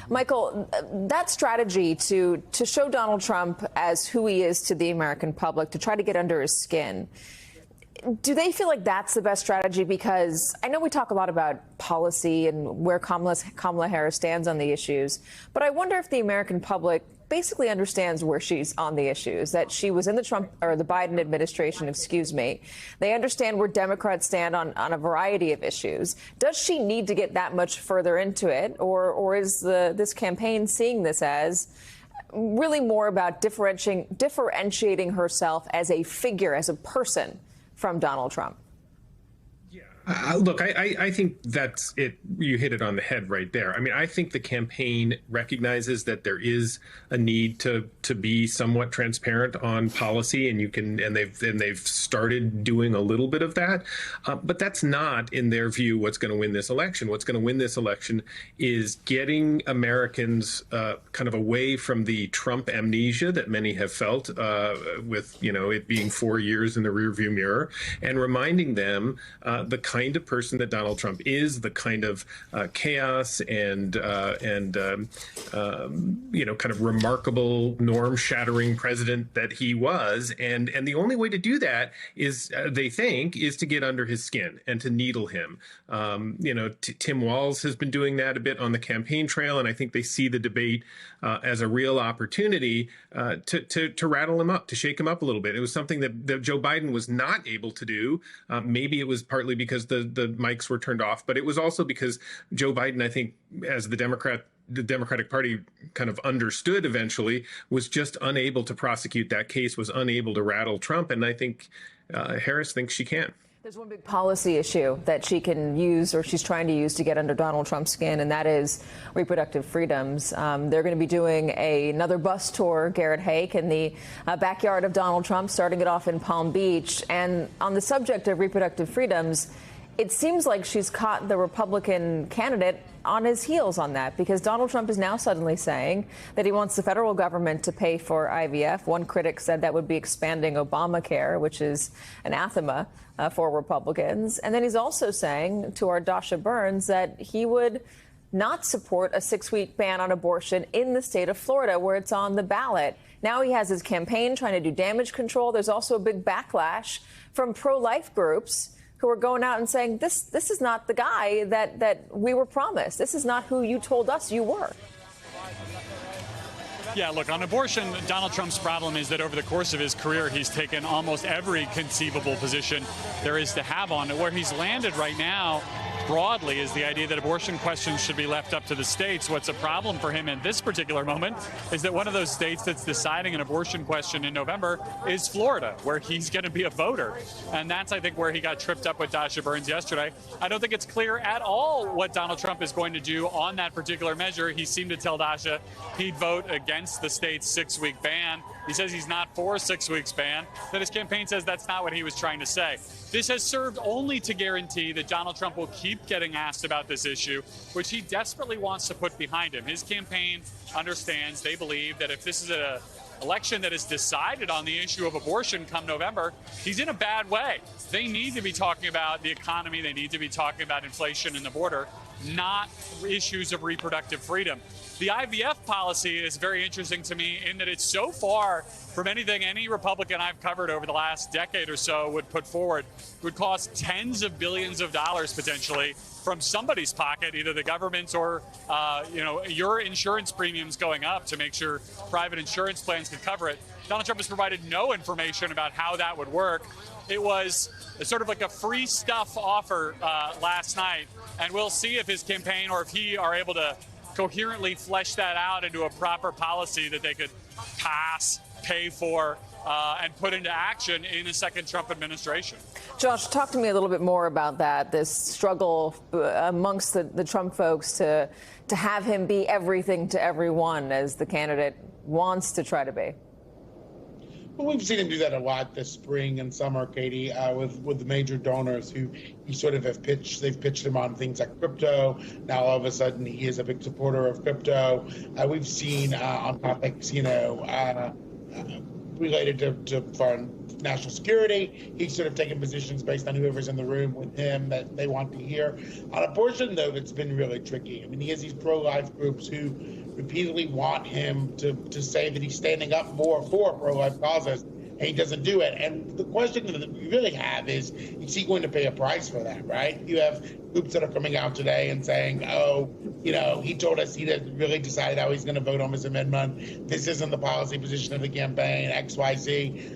Michael, that strategy to show Donald Trump as who he is to the American public, to try to get under his skin, do they feel like that's the best strategy? Because I know we talk a lot about policy and where Kamala Harris stands on the issues, but I wonder if the American public basically understands where she's on the issues, that she was in the Biden administration, They understand where Democrats stand on a variety of issues. Does she need to get that much further into it, or is this campaign seeing this as really more about differentiating herself as a figure, as a person, from Donald Trump? Look, I think that's it. You hit it on the head right there. I mean, I think the campaign recognizes that there is a need to be somewhat transparent on policy, and they've started doing a little bit of that. But that's not, in their view, what's going to win this election. What's going to win this election is getting Americans kind of away from the Trump amnesia that many have felt with, it being 4 years in the rearview mirror, and reminding them the kind of person that Donald Trump is, the kind of chaos and kind of remarkable, norm-shattering president that he was. And the only way to do that is, they think, is to get under his skin and to needle him. Tim Walz has been doing that a bit on the campaign trail, and I think they see the debate as a real opportunity to rattle him up, to shake him up a little bit. It was something that Joe Biden was not able to do. Maybe it was partly because the mics were turned off, but it was also because Joe Biden, I think, as the Democratic Party kind of understood eventually, was just unable to prosecute that case, was unable to rattle Trump. And I think Harris thinks she can. There's one big policy issue that she can use, or she's trying to use, to get under Donald Trump's skin, and that is reproductive freedoms. They're going to be doing another bus tour, Garrett Haake, in the backyard of Donald Trump, starting it off in Palm Beach. And on the subject of reproductive freedoms, it seems like she's caught the Republican candidate on his heels on that, because Donald Trump is now suddenly saying that he wants the federal government to pay for IVF. One critic said that would be expanding Obamacare, which is anathema for Republicans. And then he's also saying to our Dasha Burns that he would not support a 6-week ban on abortion in the state of Florida, where it's on the ballot. Now he has his campaign trying to do damage control. There's also a big backlash from pro-life groups who are going out and saying, this is not the guy that we were promised. This is not who you told us you were. Yeah, look, on abortion, Donald Trump's problem is that over the course of his career, he's taken almost every conceivable position there is to have on it. Where he's landed right now, broadly, is the idea that abortion questions should be left up to the states. What's a problem for him in this particular moment is that one of those states that's deciding an abortion question in November is Florida, where he's going to be a voter. And that's, I think, where he got tripped up with Dasha Burns yesterday. I don't think it's clear at all what Donald Trump is going to do on that particular measure. He seemed to tell Dasha he'd vote against the state's 6-week ban. He says he's not for a 6 weeks ban. Then his campaign says that's not what he was trying to say. This has served only to guarantee that Donald Trump will keep getting asked about this issue, which he desperately wants to put behind him. His campaign understands, they believe, that if this is an election that is decided on the issue of abortion come November, he's in a bad way. They need to be talking about the economy. They need to be talking about inflation and the border, not issues of reproductive freedom. The IVF policy is very interesting to me in that it's so far from anything any Republican I've covered over the last decade or so would put forward. It would cost tens of billions of dollars potentially from somebody's pocket, either the government's or, your insurance premiums going up to make sure private insurance plans can cover it. Donald Trump has provided no information about how that would work. It was sort of like a free stuff offer last night, and we'll see if his campaign or if he are able to coherently flesh that out into a proper policy that they could pass, pay for, and put into action in a second Trump administration. Josh, talk to me a little bit more about that, this struggle amongst the Trump folks to have him be everything to everyone, as the candidate wants to try to be. Well, we've seen him do that a lot this spring and summer, Katie, with the major donors who he sort of they've pitched him on things like crypto. Now, all of a sudden, he is a big supporter of crypto. We've seen on topics, related to foreign national security. He's sort of taken positions based on whoever's in the room with him that they want to hear. On abortion, though, it's been really tricky. I mean, he has these pro-life groups who repeatedly want him to say that he's standing up more for pro-life causes, and he doesn't do it. And the question that we really have is he going to pay a price for that, right? You have groups that are coming out today and saying, oh, you know, he told us he didn't really decide how he's going to vote on his amendment. This isn't the policy position of the campaign, X, Y, Z.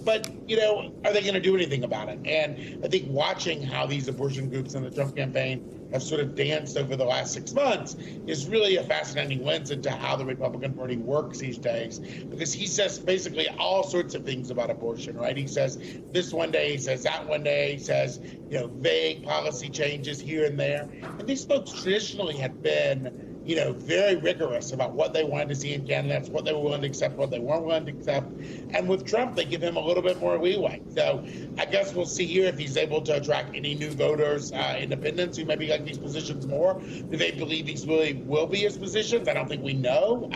But, you know, are they going to do anything about it? And I think watching how these abortion groups in the Trump campaign have sort of danced over the last 6 months is really a fascinating lens into how the Republican Party works these days, because he says basically all sorts of things about abortion, right? He says this one day, he says that one day, he says, you know, vague policy changes here and there. And these folks traditionally had been, you know, very rigorous about what they wanted to see in candidates, what they were willing to accept, what they weren't willing to accept. And with Trump, they give him a little bit more leeway. So I guess we'll see here if he's able to attract any new voters, independents who maybe like these positions more. Do they believe these really will be his positions? I don't think we know.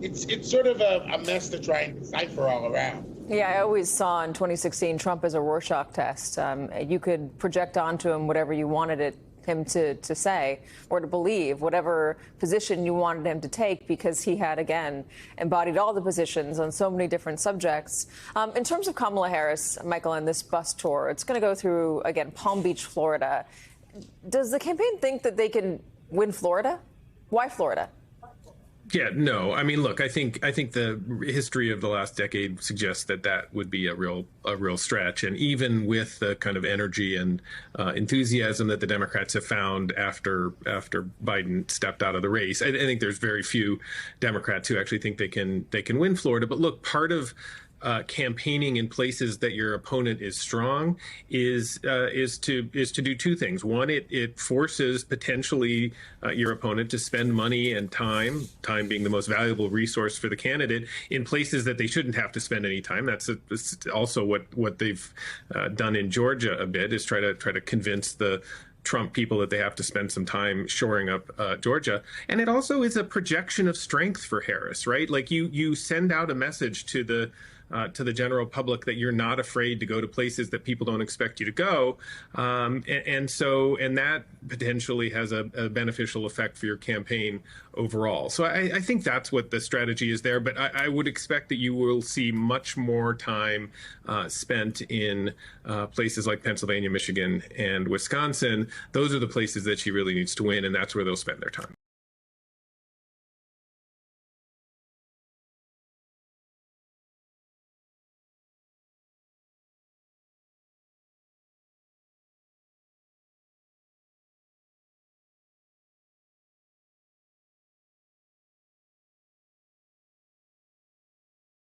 It's sort of a mess to try and decipher all around. Yeah, I always saw in 2016 Trump as a Rorschach test. You could project onto him whatever you wanted him to say or to believe, whatever position you wanted him to take, because he had, again, embodied all the positions on so many different subjects. In terms of Kamala Harris, Michael, and this bus tour, it's going to go through, again, Palm Beach, Florida. Does the campaign think that they can win Florida? Why Florida? Yeah, no. I mean, look, I think the history of the last decade suggests that would be a real stretch. And even with the kind of energy and enthusiasm that the Democrats have found after Biden stepped out of the race, I think there's very few Democrats who actually think they can win Florida. But look, part of campaigning in places that your opponent is strong is to do two things. One, it forces potentially your opponent to spend money and time being the most valuable resource for the candidate, in places that they shouldn't have to spend any time. That's also what they've done in Georgia a bit, is try to convince the Trump people that they have to spend some time shoring up Georgia. And it also is a projection of strength for Harris, right? Like you send out a message to the general public that you're not afraid to go to places that people don't expect you to go. And that potentially has a beneficial effect for your campaign overall. So I think that's what the strategy is there. But I would expect that you will see much more time spent in places like Pennsylvania, Michigan, and Wisconsin. Those are the places that she really needs to win, and that's where they'll spend their time.